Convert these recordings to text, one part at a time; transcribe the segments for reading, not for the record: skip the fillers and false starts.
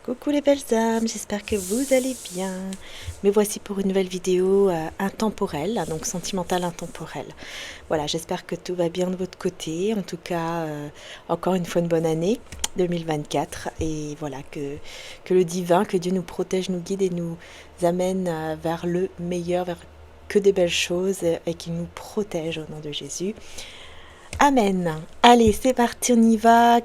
Coucou les belles âmes, j'espère que vous allez bien. Me voici pour une nouvelle vidéo intemporelle, donc sentimentale intemporelle. Voilà, j'espère que tout va bien de votre côté. En tout cas, encore une fois une bonne année 2024. Et voilà, que le divin, que Dieu nous protège, nous guide et nous amène vers le meilleur, vers que des belles choses et qu'il nous protège au nom de Jésus. Amen. Allez, c'est parti, on y va.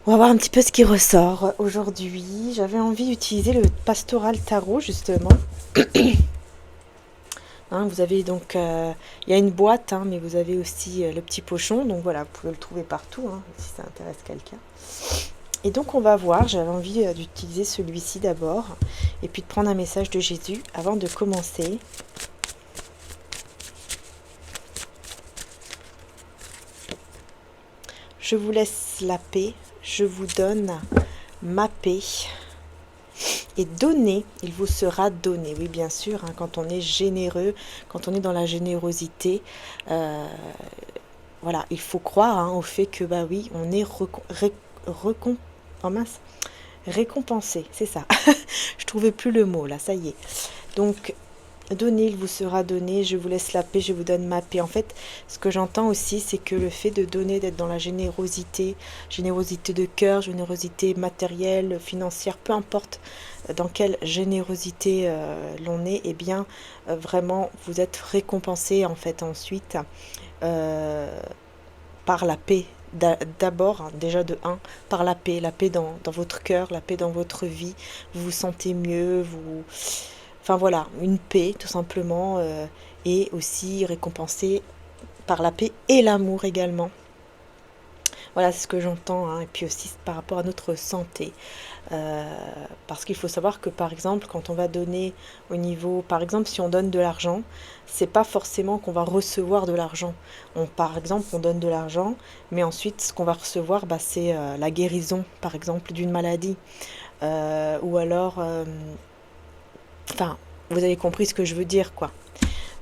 On va voir un petit peu ce qui ressort aujourd'hui. J'avais envie d'utiliser le pastoral tarot justement. Vous avez donc, il y a une boîte, mais vous avez aussi le petit pochon. Donc voilà, vous pouvez le trouver partout si ça intéresse quelqu'un. Et donc on va voir, j'avais envie d'utiliser celui-ci d'abord. Et puis de prendre un message de Jésus avant de commencer. Je vous laisse la paix, je vous donne ma paix. Et donner, il vous sera donné. Oui, bien sûr, quand on est généreux, quand on est dans la générosité, voilà, il faut croire au fait que, bah oui, on est récompensé, c'est ça. Je trouvais plus le mot, là, ça y est. Donc, donner, il vous sera donné, je vous laisse la paix, je vous donne ma paix. En fait, ce que j'entends aussi, c'est que le fait de donner, d'être dans la générosité, générosité de cœur, générosité matérielle, financière, peu importe dans quelle générosité l'on est, eh bien, vraiment, vous êtes récompensé, en fait, ensuite, par la paix. D'abord, déjà de un, par la paix dans votre cœur, la paix dans votre vie, vous vous sentez mieux, enfin voilà, une paix tout simplement, et aussi récompensée par la paix et l'amour également. Voilà, c'est ce que j'entends, et puis aussi par rapport à notre santé. Parce qu'il faut savoir que par exemple, quand on va donner au niveau, par exemple, si on donne de l'argent, c'est pas forcément qu'on va recevoir de l'argent. Par exemple, on donne de l'argent, mais ensuite, ce qu'on va recevoir, c'est la guérison, par exemple, d'une maladie. Ou alors, enfin, vous avez compris ce que je veux dire, quoi.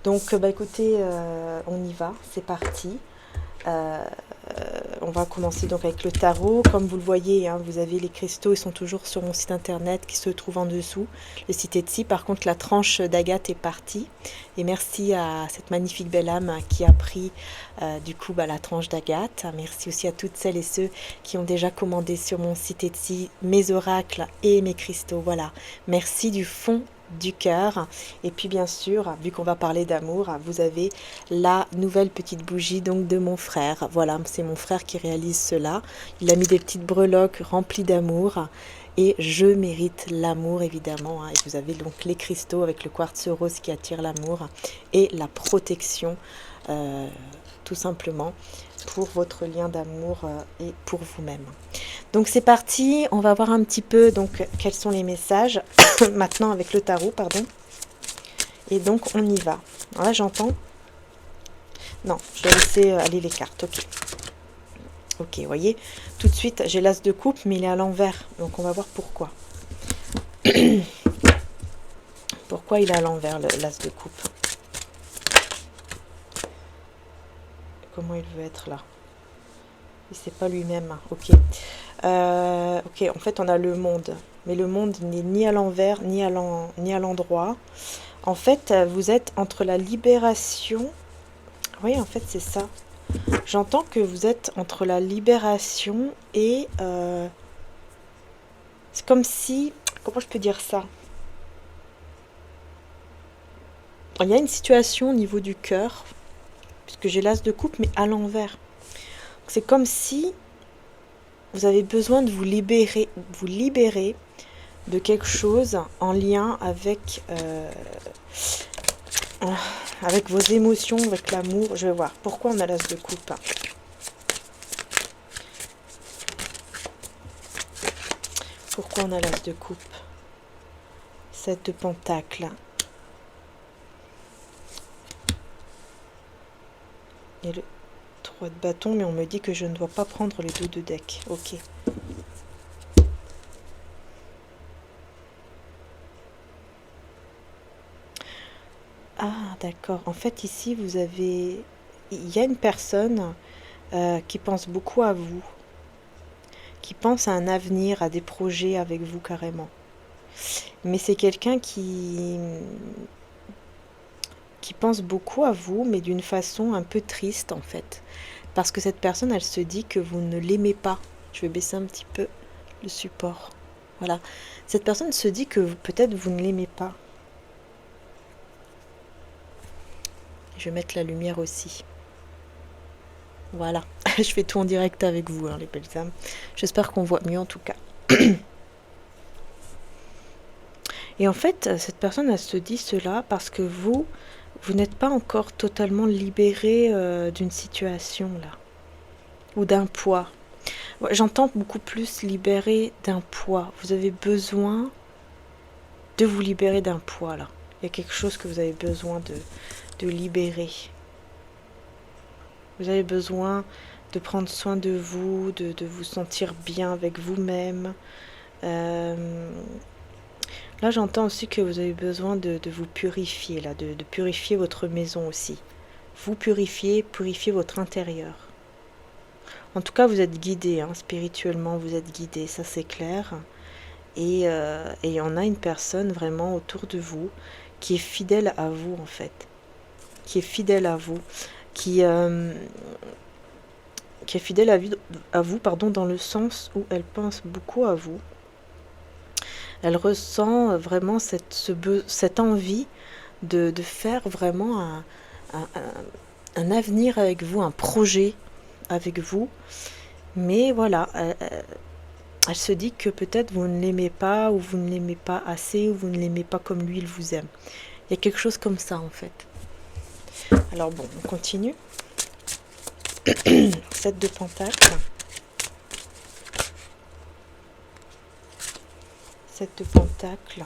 Donc, écoutez, on y va, c'est parti. On va commencer donc avec le tarot. Comme vous le voyez, vous avez les cristaux, ils sont toujours sur mon site internet qui se trouve en dessous, le site Etsy. Par contre, la tranche d'agate est partie. Et merci à cette magnifique belle âme qui a pris du coup la tranche d'agate. Merci aussi à toutes celles et ceux qui ont déjà commandé sur mon site Etsy mes oracles et mes cristaux. Voilà, merci du fond du cœur. Et puis bien sûr, vu qu'on va parler d'amour, vous avez la nouvelle petite bougie donc de mon frère. Voilà, c'est mon frère qui réalise cela. Il a mis des petites breloques remplies d'amour et je mérite l'amour évidemment. Et vous avez donc les cristaux avec le quartz rose qui attire l'amour et la protection tout simplement pour votre lien d'amour et pour vous-même. Donc c'est parti, on va voir un petit peu donc quels sont les messages maintenant avec le tarot, pardon. Et donc on y va. Alors là j'entends. Non, je vais laisser aller les cartes, ok. Ok, vous voyez, tout de suite j'ai l'as de coupe, mais il est à l'envers. Donc on va voir pourquoi. Pourquoi il est à l'envers l'as de coupe? Comment il veut être là? Et c'est pas lui-même, ok. Ok, en fait on a le monde. Mais le monde n'est ni à l'envers, ni à l'endroit. En fait, vous êtes entre la libération. Oui, en fait, c'est ça. J'entends que vous êtes entre la libération et... c'est comme si... Comment je peux dire ça? Il y a une situation au niveau du cœur, puisque j'ai l'as de coupe, mais à l'envers. C'est comme si vous avez besoin de vous libérer de quelque chose en lien avec vos émotions, avec l'amour. Je vais voir. Pourquoi on a l'as de coupe? Pourquoi on a l'as de coupe? 7 de pentacle. Et le 3 de bâton, mais on me dit que je ne dois pas prendre les 2 de deck. Ok. Ah, d'accord. En fait, ici, vous avez... Il y a une personne qui pense beaucoup à vous, qui pense à un avenir, à des projets avec vous carrément. Mais c'est quelqu'un qui pense beaucoup à vous, mais d'une façon un peu triste en fait. Parce que cette personne, elle se dit que vous ne l'aimez pas. Je vais baisser un petit peu le support. Voilà. Cette personne se dit que peut-être vous ne l'aimez pas. Je vais mettre la lumière aussi. Voilà. Je fais tout en direct avec vous, hein, les belles âmes. J'espère qu'on voit mieux en tout cas. Et en fait, cette personne, elle se dit cela parce que vous n'êtes pas encore totalement libéré d'une situation là. Ou d'un poids. J'entends beaucoup plus libéré d'un poids. Vous avez besoin de vous libérer d'un poids là. Il y a quelque chose que vous avez besoin de libérer. Vous avez besoin de prendre soin de vous, de vous sentir bien avec vous-même. Là, j'entends aussi que vous avez besoin de vous purifier, là, de purifier votre maison aussi. Vous purifier votre intérieur. En tout cas, vous êtes guidé, hein, spirituellement, vous êtes guidé, ça c'est clair. Et il y en a une personne vraiment autour de vous qui est fidèle à vous, en fait. Qui est fidèle à vous. Qui est fidèle à vous, pardon, dans le sens où elle pense beaucoup à vous. Elle ressent vraiment cette envie de faire vraiment un avenir avec vous, un projet avec vous. Mais voilà, elle se dit que peut-être vous ne l'aimez pas, ou vous ne l'aimez pas assez, ou vous ne l'aimez pas comme lui, il vous aime. Il y a quelque chose comme ça en fait. Alors bon, on continue. 7 de Pentacles. 7 de Pentacles.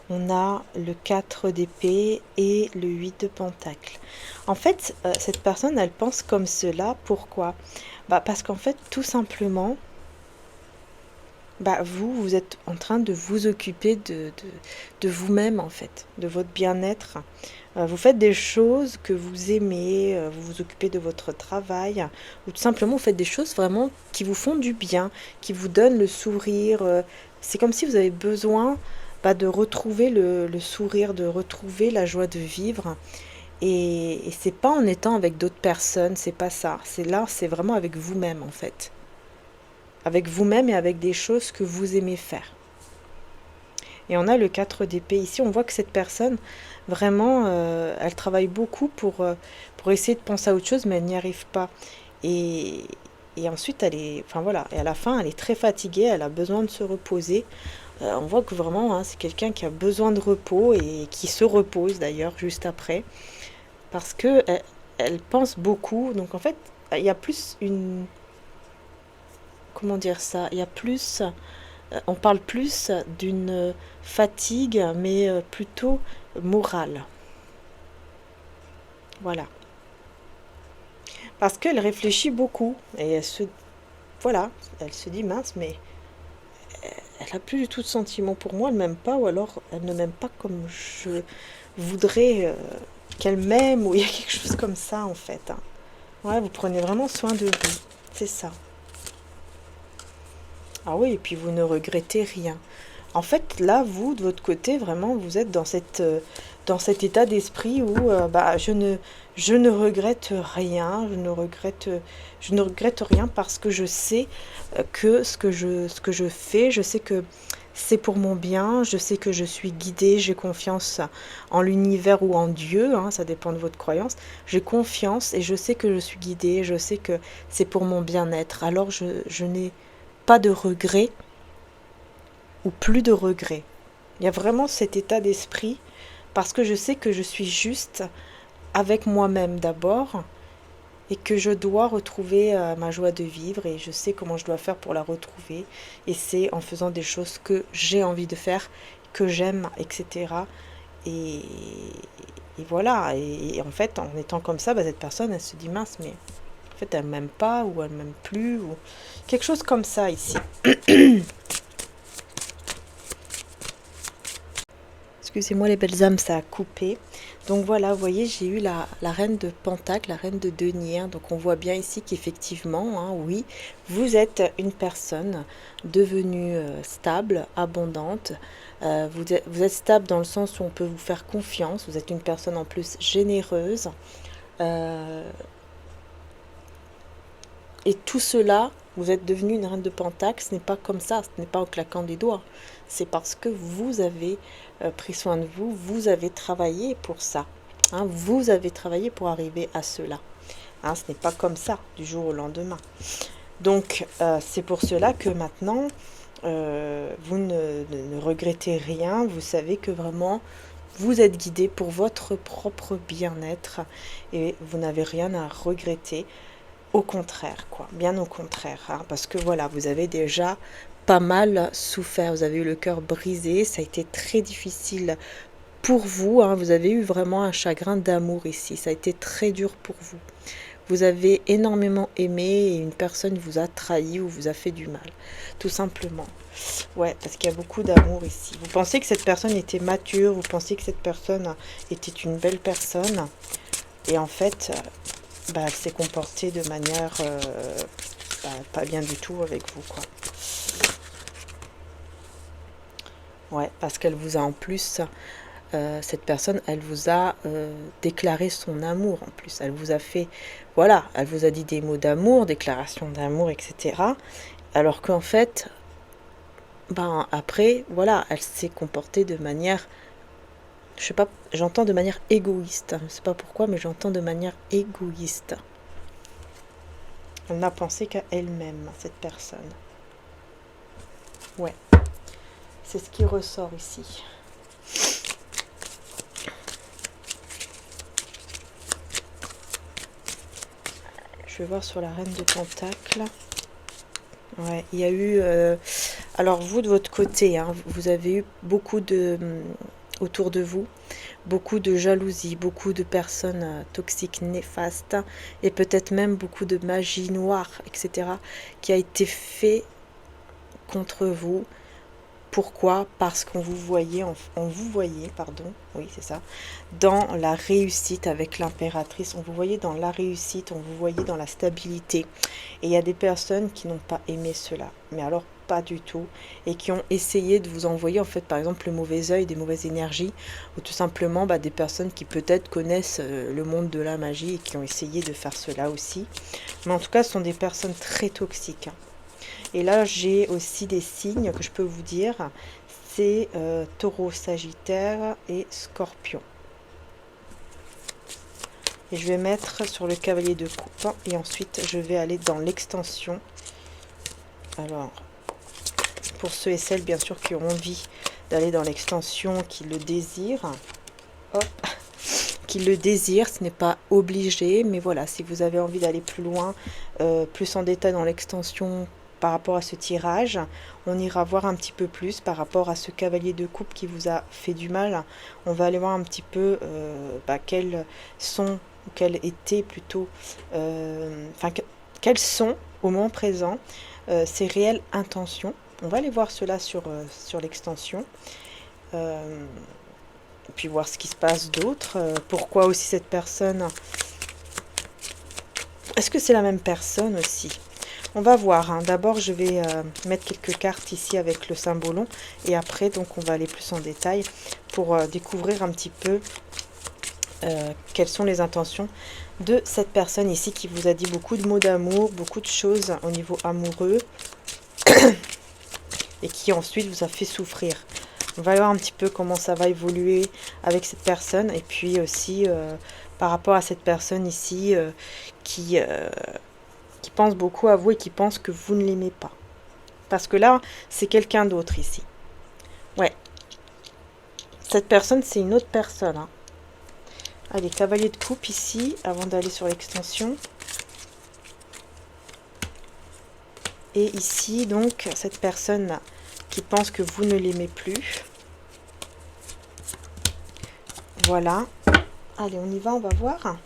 On a le 4 d'épée et le 8 de Pentacles. En fait, cette personne, elle pense comme cela. Pourquoi? Parce qu'en fait, tout simplement, vous êtes en train de vous occuper de vous-même, en fait, de votre bien-être. Vous faites des choses que vous aimez, vous vous occupez de votre travail, ou tout simplement vous faites des choses vraiment qui vous font du bien, qui vous donnent le sourire. C'est comme si vous avez besoin de retrouver le sourire, de retrouver la joie de vivre. Et c'est pas en étant avec d'autres personnes, c'est pas ça. C'est vraiment avec vous-même en fait. Avec vous-même et avec des choses que vous aimez faire. Et on a le 4 d'épée ici, on voit que cette personne, vraiment, elle travaille beaucoup pour essayer de penser à autre chose, mais elle n'y arrive pas. Et ensuite, et à la fin, elle est très fatiguée, elle a besoin de se reposer. On voit que vraiment, hein, c'est quelqu'un qui a besoin de repos et qui se repose d'ailleurs juste après. Parce que elle pense beaucoup. Donc en fait, il y a plus une... Comment dire ça? Il y a plus... on parle plus d'une fatigue, mais plutôt morale. Voilà. Parce qu'elle réfléchit beaucoup. Et elle se dit, mince, mais elle n'a plus du tout de sentiments pour moi, elle ne m'aime pas, ou alors elle ne m'aime pas comme je voudrais qu'elle m'aime, ou il y a quelque chose comme ça en fait. Hein. Ouais, vous prenez vraiment soin de vous, c'est ça. Ah oui, et puis vous ne regrettez rien. En fait, là, vous, de votre côté, vraiment, vous êtes dans cet état d'esprit où je ne regrette rien, je ne regrette rien parce que je sais que ce que je fais, je sais que c'est pour mon bien, je sais que je suis guidée, j'ai confiance en l'univers ou en Dieu, hein, ça dépend de votre croyance. J'ai confiance et je sais que je suis guidée, je sais que c'est pour mon bien-être. Alors je n'ai pas de regrets ou plus de regrets. Il y a vraiment cet état d'esprit parce que je sais que je suis juste avec moi-même d'abord et que je dois retrouver ma joie de vivre et je sais comment je dois faire pour la retrouver et c'est en faisant des choses que j'ai envie de faire, que j'aime, etc. Et voilà, et en fait en étant comme ça, cette personne elle se dit mince mais en fait elle m'aime pas ou elle m'aime plus ou quelque chose comme ça ici. Excusez-moi les belles âmes, ça a coupé. Donc voilà, vous voyez, j'ai eu la reine de Pentacle, la reine de denier. Donc on voit bien ici qu'effectivement, hein, oui, vous êtes une personne devenue stable, abondante. Vous êtes stable dans le sens où on peut vous faire confiance. Vous êtes une personne en plus généreuse. Et tout cela, vous êtes devenue une reine de Pentacle, ce n'est pas comme ça, ce n'est pas en claquant des doigts. C'est parce que vous avez pris soin de vous, vous avez travaillé pour ça. Hein, vous avez travaillé pour arriver à cela. Hein, ce n'est pas comme ça, du jour au lendemain. Donc, c'est pour cela que maintenant, vous ne regrettez rien. Vous savez que vraiment, vous êtes guidé pour votre propre bien-être et vous n'avez rien à regretter. Au contraire, quoi, bien au contraire, hein, parce que voilà, vous avez déjà pas mal souffert, vous avez eu le cœur brisé, ça a été très difficile pour vous, hein, vous avez eu vraiment un chagrin d'amour ici, ça a été très dur pour vous. Vous avez énormément aimé et une personne vous a trahi ou vous a fait du mal, tout simplement. Ouais, parce qu'il y a beaucoup d'amour ici. Vous pensez que cette personne était mature, vous pensez que cette personne était une belle personne, et en fait, elle s'est comportée de manière pas bien du tout avec vous, quoi. Ouais, parce qu'elle vous a en plus, cette personne, elle vous a déclaré son amour en plus. Elle vous a fait, voilà, elle vous a dit des mots d'amour, déclaration d'amour, etc. Alors qu'en fait, après, voilà, elle s'est comportée de manière, je sais pas, j'entends de manière égoïste. Je ne sais pas pourquoi, mais j'entends de manière égoïste. Elle n'a pensé qu'à elle-même, cette personne. Ouais. C'est ce qui ressort ici. Je vais voir sur la reine de Pentacle. Ouais, il y a eu... alors vous, de votre côté, hein, vous avez eu beaucoup de... autour de vous, beaucoup de jalousie, beaucoup de personnes toxiques, néfastes, et peut-être même beaucoup de magie noire, etc., qui a été fait contre vous. Pourquoi? Parce qu'on vous voyait, oui c'est ça, dans la réussite avec l'impératrice, on vous voyait dans la réussite, on vous voyait dans la stabilité. Et il y a des personnes qui n'ont pas aimé cela, mais alors pas du tout, et qui ont essayé de vous envoyer en fait par exemple le mauvais œil, des mauvaises énergies, ou tout simplement des personnes qui peut-être connaissent le monde de la magie et qui ont essayé de faire cela aussi. Mais en tout cas, ce sont des personnes très toxiques. Et là, j'ai aussi des signes que je peux vous dire. C'est Taureau, Sagittaire et Scorpion. Et je vais mettre sur le cavalier de coupe. Et ensuite, je vais aller dans l'extension. Alors, pour ceux et celles, bien sûr, qui ont envie d'aller dans l'extension, qui le désirent. Hop, qui le désirent, ce n'est pas obligé. Mais voilà, si vous avez envie d'aller plus loin, plus en détail dans l'extension, par rapport à ce tirage, on ira voir un petit peu plus par rapport à ce cavalier de coupe qui vous a fait du mal. On va aller voir un petit peu quelles sont, ou quelles étaient plutôt, quelles sont au moment présent ses réelles intentions. On va aller voir cela sur l'extension. Puis voir ce qui se passe d'autre. Pourquoi aussi cette personne... Est-ce que c'est la même personne aussi? On va voir, hein. D'abord je vais mettre quelques cartes ici avec le symbolon et après donc on va aller plus en détail pour découvrir un petit peu quelles sont les intentions de cette personne ici qui vous a dit beaucoup de mots d'amour, beaucoup de choses au niveau amoureux et qui ensuite vous a fait souffrir. On va voir un petit peu comment ça va évoluer avec cette personne et puis aussi par rapport à cette personne ici qui pense beaucoup à vous et qui pense que vous ne l'aimez pas. Parce que là, c'est quelqu'un d'autre ici. Ouais. Cette personne, c'est une autre personne. Hein. Allez, cavalier de coupe ici, avant d'aller sur l'extension. Et ici, donc, cette personne qui pense que vous ne l'aimez plus. Voilà. Allez, on y va, on va voir.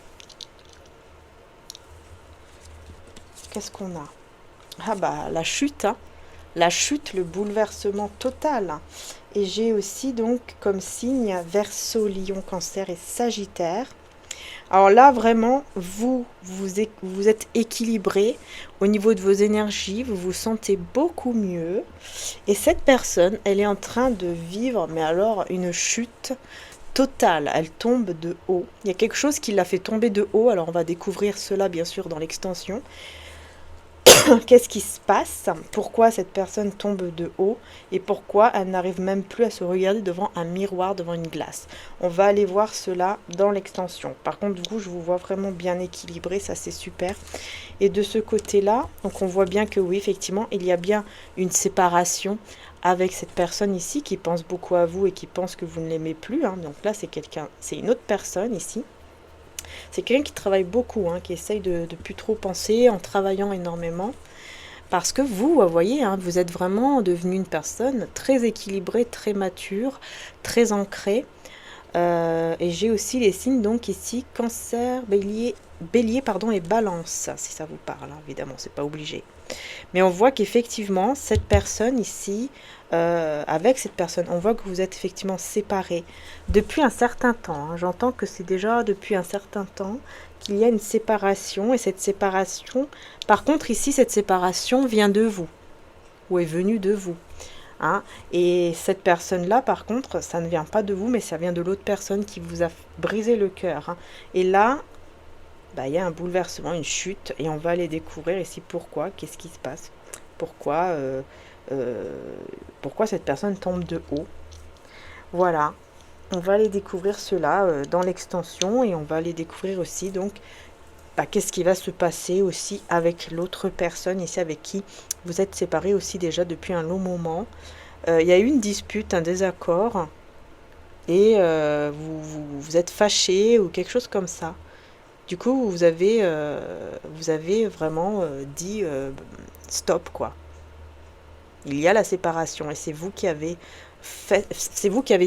Qu'est-ce qu'on a? Ah la chute, hein. la chute, le bouleversement total. Et j'ai aussi donc comme signe Verseau, Lion, Cancer et Sagittaire. Alors là, vraiment, vous êtes équilibré au niveau de vos énergies, vous vous sentez beaucoup mieux. Et cette personne, elle est en train de vivre, mais alors, une chute totale. Elle tombe de haut. Il y a quelque chose qui l'a fait tomber de haut. Alors, on va découvrir cela, bien sûr, dans l'extension. Qu'est-ce qui se passe? Pourquoi cette personne tombe de haut? Et pourquoi elle n'arrive même plus à se regarder devant un miroir, devant une glace? On va aller voir cela dans l'extension. Par contre, du coup, je vous vois vraiment bien équilibré, ça c'est super. Et de ce côté-là, donc on voit bien que oui, effectivement, il y a bien une séparation avec cette personne ici qui pense beaucoup à vous et qui pense que vous ne l'aimez plus. Hein. Donc là, c'est quelqu'un, c'est une autre personne ici. C'est quelqu'un qui travaille beaucoup, hein, qui essaye de plus trop penser en travaillant énormément. Parce que vous voyez, hein, vous êtes vraiment devenu une personne très équilibrée, très mature, très ancrée. Et j'ai aussi les signes, donc ici, Cancer, Bélier pardon, et Balance, si ça vous parle, hein, évidemment, c'est pas obligé. Mais on voit qu'effectivement, cette personne ici, avec cette personne, on voit que vous êtes effectivement séparés depuis un certain temps. Hein. J'entends que c'est déjà depuis un certain temps qu'il y a une séparation. Et cette séparation, par contre, ici, cette séparation vient de vous, ou est venue de vous. Hein. Et cette personne-là, par contre, ça ne vient pas de vous, mais ça vient de l'autre personne qui vous a brisé le cœur. Hein. Et là, bah, y a un bouleversement, une chute, et on va aller découvrir ici pourquoi, qu'est-ce qui se passe, pourquoi cette personne tombe de haut. Voilà, on va aller découvrir cela dans l'extension, et on va aller découvrir aussi donc bah, qu'est-ce qui va se passer aussi avec l'autre personne ici avec qui vous êtes séparés aussi déjà depuis un long moment. Il y a eu une dispute, un désaccord, et vous êtes fâchés ou quelque chose comme ça. Du coup, vous avez vraiment dit stop, quoi. Il y a la séparation et c'est vous qui avez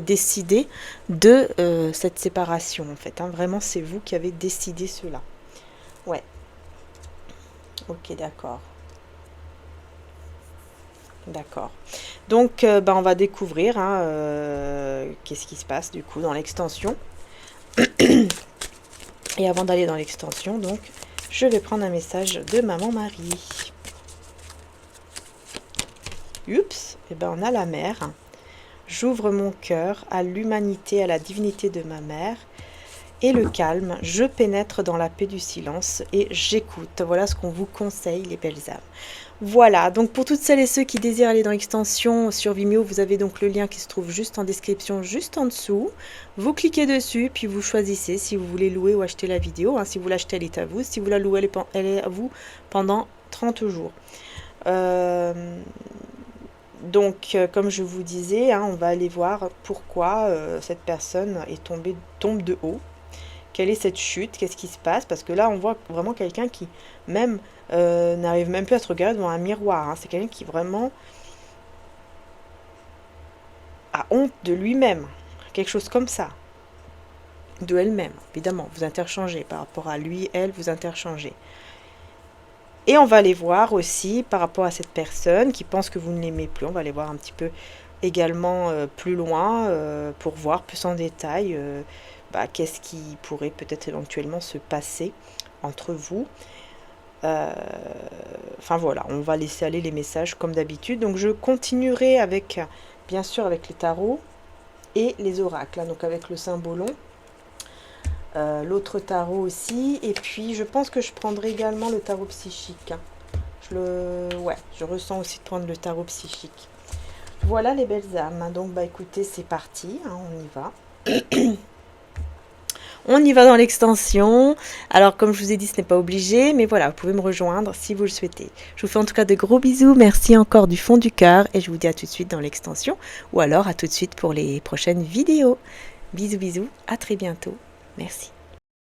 décidé de cette séparation, en fait. Hein. Vraiment, c'est vous qui avez décidé cela. Ouais. Ok, d'accord. D'accord. Donc, bah, on va découvrir hein, qu'est-ce qui se passe, du coup, dans l'extension. Et avant d'aller dans l'extension, donc, je vais prendre un message de Maman Marie. Oups, et ben on a la mère. J'ouvre mon cœur à l'humanité, à la divinité de ma mère. Et le calme, je pénètre dans la paix du silence et j'écoute. Voilà ce qu'on vous conseille, les belles âmes. Voilà, donc pour toutes celles et ceux qui désirent aller dans l'extension sur Vimeo, vous avez donc le lien qui se trouve juste en description, juste en dessous. Vous cliquez dessus, puis vous choisissez si vous voulez louer ou acheter la vidéo. Hein. Si vous l'achetez, elle est à vous. Si vous la louez, elle est à vous pendant 30 jours. Donc, comme je vous disais, hein, on va aller voir pourquoi cette personne tombe de haut. Quelle est cette chute? Qu'est-ce qui se passe? Parce que là, on voit vraiment quelqu'un qui même n'arrive même plus à se regarder devant un miroir. Hein. C'est quelqu'un qui vraiment a honte de lui-même. Quelque chose comme ça. De elle-même, évidemment. Vous interchangez par rapport à lui, elle, vous interchangez. Et on va aller voir aussi par rapport à cette personne qui pense que vous ne l'aimez plus. On va aller voir un petit peu également plus loin pour voir plus en détail qu'est-ce qui pourrait peut-être éventuellement se passer entre vous. Enfin voilà, on va laisser aller les messages comme d'habitude. Donc je continuerai avec, bien sûr, avec les tarots et les oracles. Hein, donc avec le symbolon. L'autre tarot aussi, et puis je pense que je prendrai également le tarot psychique. Hein. Je ressens aussi de prendre le tarot psychique. Voilà les belles âmes. Donc bah écoutez, c'est parti, hein, on y va. On y va dans l'extension. Alors comme je vous ai dit, ce n'est pas obligé, mais voilà, vous pouvez me rejoindre si vous le souhaitez. Je vous fais en tout cas de gros bisous, merci encore du fond du cœur, et je vous dis à tout de suite dans l'extension, ou alors à tout de suite pour les prochaines vidéos. Bisous bisous, à très bientôt. Merci.